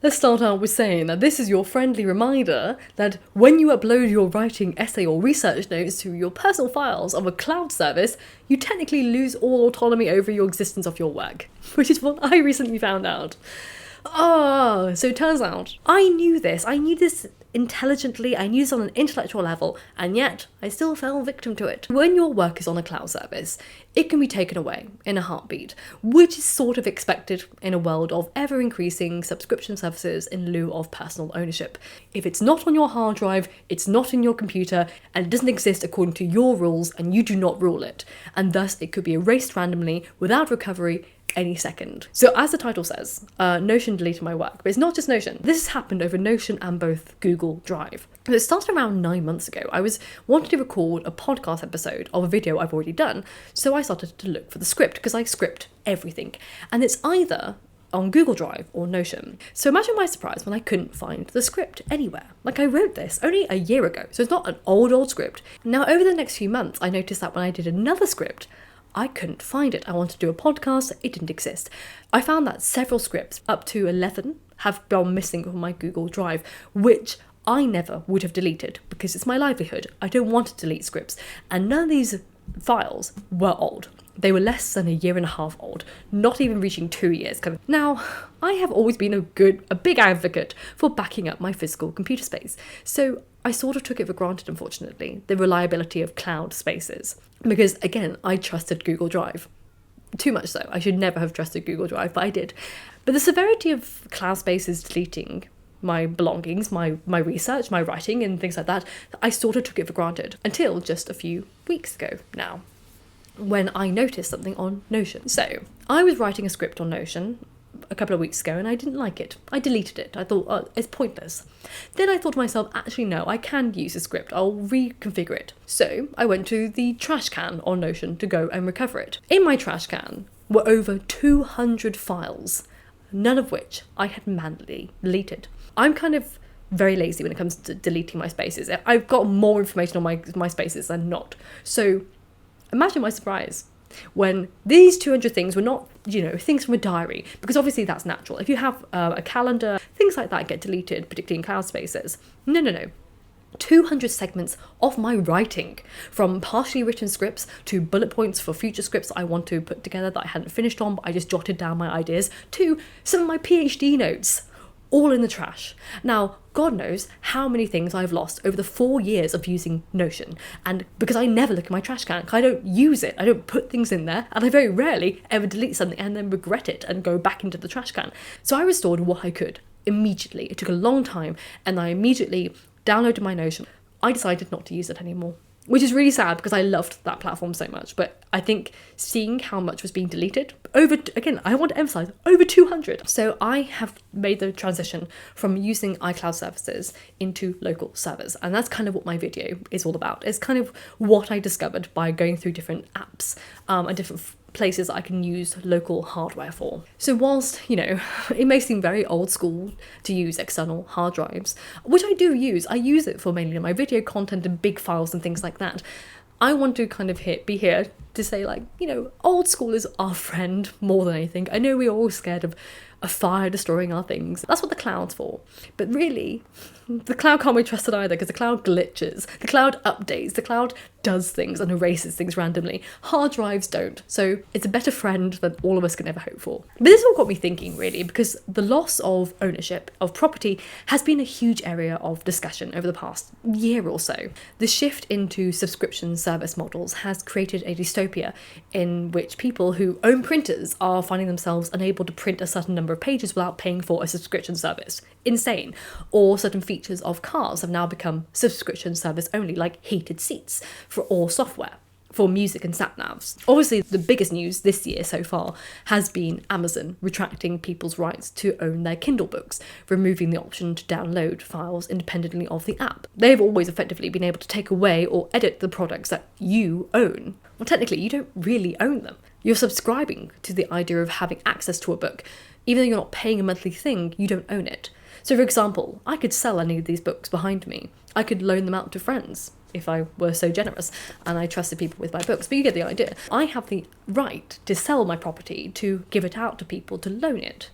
Let's start out with saying that this is your friendly reminder that when you upload your writing, essay or research notes to your personal files of a cloud service, you technically lose all autonomy over your existence of your work, which is what I recently found out. So it turns out, I knew this intelligently, I knew this on an intellectual level, and yet I still fell victim to it. When your work is on a cloud service, it can be taken away in a heartbeat, which is sort of expected in a world of ever-increasing subscription services in lieu of personal ownership. If it's not on your hard drive, it's not in your computer, and it doesn't exist according to your rules, and you do not rule it, and thus it could be erased randomly without recovery any second. So as the title says, Notion deleted my work, but it's not just Notion. This has happened over Notion and both Google Drive. It started around 9 months ago. I was wanting to record a podcast episode of a video I've already done, so I started to look for the script, because I script everything, and it's either on Google Drive or Notion. So imagine my surprise when I couldn't find the script anywhere. Like, I wrote this only a year ago, so it's not an old script. Now, over the next few months, I noticed that when I did another script, I couldn't find it. I wanted to do a podcast, it didn't exist. I found that several scripts, up to 11, have gone missing from my Google Drive, which I never would have deleted because it's my livelihood. I don't want to delete scripts, and none of these files were old. They were less than a year and a half old, not even reaching 2 years. Now, I have always been a big advocate for backing up my physical computer space, so I sort of took it for granted, unfortunately, the reliability of cloud spaces. Because, again, I trusted Google Drive. Too much so. I should never have trusted Google Drive, but I did. But the severity of cloud spaces deleting my belongings, my research, my writing and things like that, I sort of took it for granted until just a few weeks ago now, when I noticed something on Notion. So, I was writing a script on Notion a couple of weeks ago and I didn't like it. I deleted it. I thought, oh, it's pointless. Then I thought to myself, actually no, I can use the script. I'll reconfigure it. So I went to the trash can on Notion to go and recover it. In my trash can were over 200 files, none of which I had manually deleted. I'm kind of very lazy when it comes to deleting my spaces. I've got more information on my spaces than not. So imagine my surprise when these 200 things were not, things from a diary, because obviously that's natural. If you have a calendar, things like that get deleted, particularly in cloud spaces. No. 200 segments of my writing, from partially written scripts to bullet points for future scripts that I want to put together that I hadn't finished on, but I just jotted down my ideas, to some of my PhD notes, all in the trash. Now, God knows how many things I've lost over the 4 years of using Notion. And because I never look at my trash can, I don't use it, I don't put things in there, and I very rarely ever delete something and then regret it and go back into the trash can. So I restored what I could immediately. It took a long time, and I immediately downloaded my Notion. I decided not to use it anymore, which is really sad because I loved that platform so much. But I think seeing how much was being deleted, I want to emphasize, over 200. So I have made the transition from using iCloud services into local servers. And that's kind of what my video is all about. It's kind of what I discovered by going through different apps and different places I can use local hardware for. So whilst, it may seem very old school to use external hard drives, which I do use, I use it for mainly my video content and big files and things like that. I want to kind of be here to say, old school is our friend more than anything. I know we're all scared of a fire destroying our things. That's what the cloud's for. But really, the cloud can't be trusted either, because the cloud glitches, the cloud updates, the cloud does things and erases things randomly. Hard drives don't. So it's a better friend than all of us can ever hope for. But this all got me thinking, really, because the loss of ownership of property has been a huge area of discussion over the past year or so. The shift into subscription service models has created a dystopia in which people who own printers are finding themselves unable to print a certain number of pages without paying for a subscription service. Insane. Or certain features of cars have now become subscription service only, like heated seats or software for music and sat-navs. Obviously, the biggest news this year so far has been Amazon retracting people's rights to own their Kindle books, removing the option to download files independently of the app. They've always effectively been able to take away or edit the products that you own. Well, technically, you don't really own them. You're subscribing to the idea of having access to a book. Even though you're not paying a monthly thing, you don't own it. So for example, I could sell any of these books behind me. I could loan them out to friends if I were so generous and I trusted people with my books, but you get the idea. I have the right to sell my property, to give it out to people, to loan it.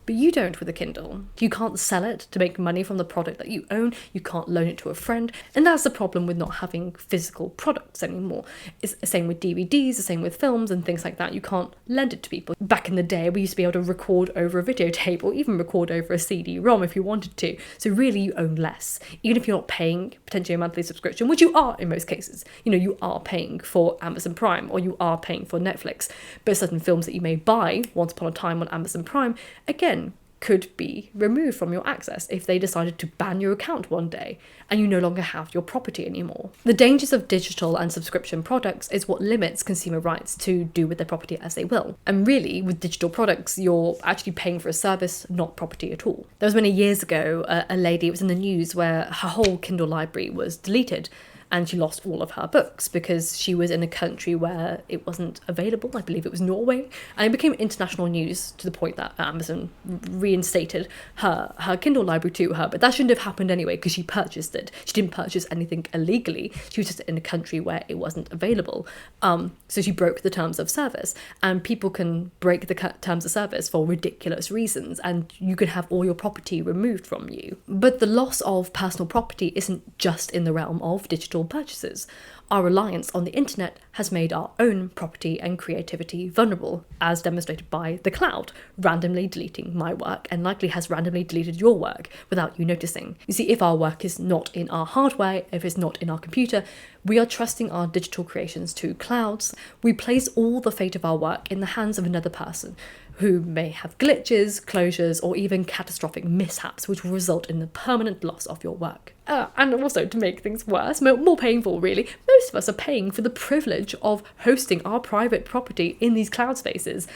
But you don't with a Kindle. You can't sell it to make money from the product that you own. You can't loan it to a friend. And that's the problem with not having physical products anymore. It's the same with DVDs, the same with films and things like that. You can't lend it to people. Back in the day, we used to be able to record over a videotape or even record over a CD-ROM if you wanted to. So really you own less. Even if you're not paying potentially a monthly subscription, which you are in most cases. You know, you are paying for Amazon Prime or you are paying for Netflix. But certain films that you may buy once upon a time on Amazon Prime, again, could be removed from your access if they decided to ban your account one day and you no longer have your property anymore. The dangers of digital and subscription products is what limits consumer rights to do with their property as they will. And really, with digital products, you're actually paying for a service, not property at all. There was many years ago, a lady, it was in the news, where her whole Kindle library was deleted and she lost all of her books because she was in a country where it wasn't available. I believe it was Norway. And it became international news to the point that Amazon reinstated her Kindle library to her. But that shouldn't have happened anyway because she purchased it. She didn't purchase anything illegally. She was just in a country where it wasn't available. So she broke the terms of service. And people can break the terms of service for ridiculous reasons. And you can have all your property removed from you. But the loss of personal property isn't just in the realm of digital purchases. Our reliance on the internet has made our own property and creativity vulnerable, as demonstrated by the cloud randomly deleting my work and likely has randomly deleted your work without you noticing. You see, if our work is not in our hardware, if it's not in our computer, we are trusting our digital creations to clouds. We place all the fate of our work in the hands of another person who may have glitches, closures, or even catastrophic mishaps, which will result in the permanent loss of your work. And also, to make things worse, more painful really, most of us are paying for the privilege of hosting our private property in these cloud spaces.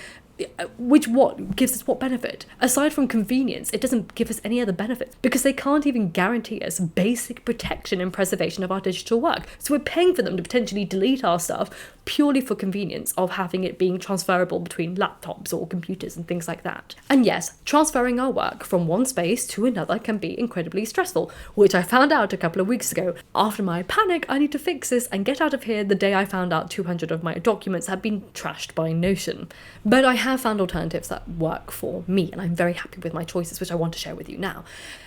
Which what gives us what benefit? Aside from convenience, it doesn't give us any other benefit because they can't even guarantee us basic protection and preservation of our digital work. So we're paying for them to potentially delete our stuff purely for convenience of having it being transferable between laptops or computers and things like that. And yes, transferring our work from one space to another can be incredibly stressful, which I found out a couple of weeks ago. After my panic, I need to fix this and get out of here the day I found out 200 of my documents had been trashed by Notion. But I have found alternatives that work for me, and I'm very happy with my choices, which I want to share with you now.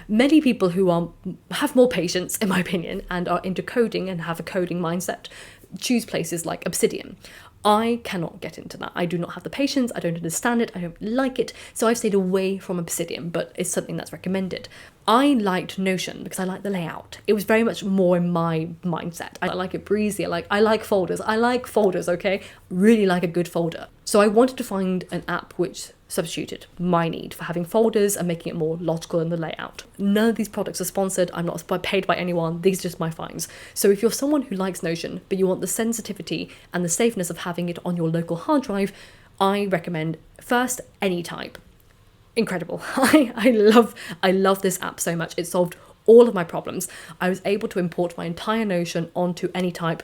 Many people who have more patience, in my opinion, and are into coding and have a coding mindset choose places like Obsidian. I cannot get into that. I do not have the patience, I don't understand it, I don't like it, so I've stayed away from Obsidian, but it's something that's recommended. I liked Notion because I like the layout. It was very much more in my mindset. I like it breezy, I like folders. I like folders, okay? Really like a good folder. So I wanted to find an app which substituted my need for having folders and making it more logical in the layout. None of these products are sponsored. I'm not paid by anyone. These are just my finds. So if you're someone who likes Notion, but you want the sensitivity and the safeness of having it on your local hard drive, I recommend first Anytype. Incredible. I love this app so much. It solved all of my problems. I was able to import my entire Notion onto Anytype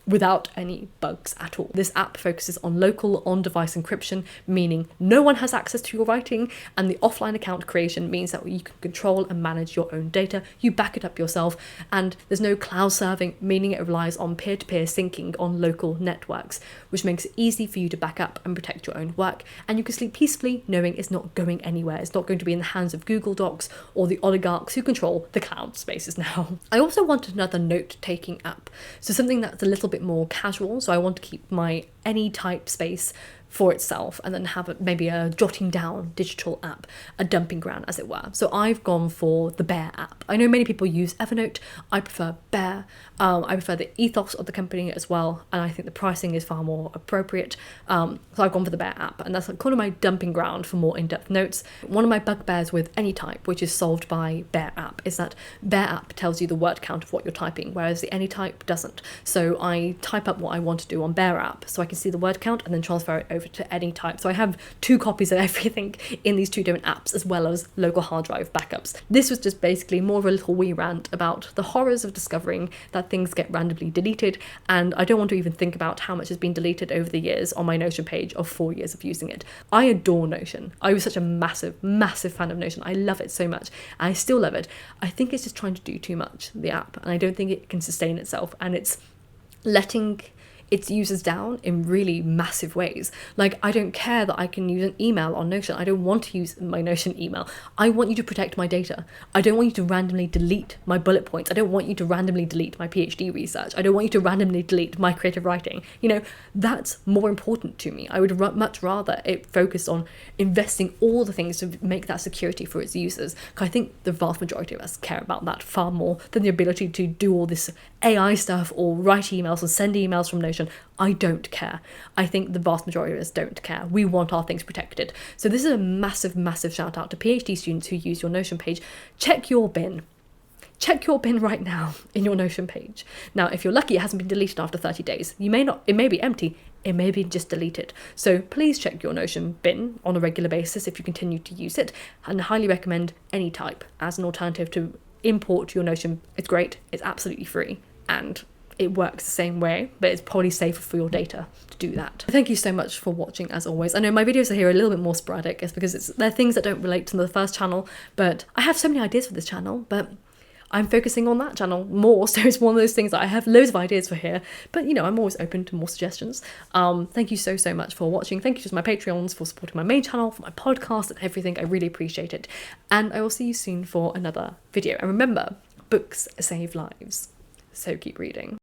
without any bugs at all. This app focuses on local on-device encryption, meaning no one has access to your writing, and the offline account creation means that you can control and manage your own data, you back it up yourself, and there's no cloud serving, meaning it relies on peer-to-peer syncing on local networks, which makes it easy for you to back up and protect your own work, and you can sleep peacefully knowing it's not going anywhere. It's not going to be in the hands of Google Docs or the oligarchs who control the cloud spaces now. I also wanted another note-taking app, so something that's a little bit more casual, so I want to keep my Anytype space for itself and then have maybe a jotting down digital app, a dumping ground as it were. So I've gone for the Bear app. I know many people use Evernote. I prefer Bear. I prefer the ethos of the company as well, and I think the pricing is far more appropriate. So I've gone for the Bear app, and that's kind of my dumping ground for more in-depth notes. One of my bugbears with Anytype, which is solved by Bear app, is that Bear app tells you the word count of what you're typing, whereas the Anytype doesn't. So I type up what I want to do on Bear app, so I can see the word count and then transfer it over to Anytype. So I have 2 copies of everything in these 2 different apps, as well as local hard drive backups. This was just basically more of a little wee rant about the horrors of discovering that things get randomly deleted, and I don't want to even think about how much has been deleted over the years on my Notion page of 4 years of using it. I adore Notion. I was such a massive fan of Notion. I love it so much. I still love it. I think it's just trying to do too much, the app, and I don't think it can sustain itself, and it's its users down in really massive ways. Like, I don't care that I can use an email on Notion. I don't want to use my Notion email. I want you to protect my data. I don't want you to randomly delete my bullet points. I don't want you to randomly delete my PhD research. I don't want you to randomly delete my creative writing. You know, that's more important to me. I would much rather it focus on investing all the things to make that security for its users. Because I think the vast majority of us care about that far more than the ability to do all this AI stuff or write emails or send emails from Notion. I don't care. I think the vast majority of us don't care. We want our things protected. So this is a massive, massive shout out to PhD students who use your Notion page. Check your bin. Check your bin right now in your Notion page. Now, if you're lucky, it hasn't been deleted after 30 days. You may not, it may be empty, it may be just deleted. So please check your Notion bin on a regular basis if you continue to use it, and I highly recommend Anytype as an alternative to import to your Notion. It's great, it's absolutely free, and it works the same way, but it's probably safer for your data to do that. Thank you so much for watching, as always. I know my videos are here a little bit more sporadic. It's because they're things that don't relate to the first channel, but I have so many ideas for this channel, but I'm focusing on that channel more, so it's one of those things that I have loads of ideas for here, but you know, I'm always open to more suggestions. Thank you so much for watching. Thank you to my Patreons for supporting my main channel, for my podcast and everything. I really appreciate it, and I will see you soon for another video. And remember, books save lives, so keep reading.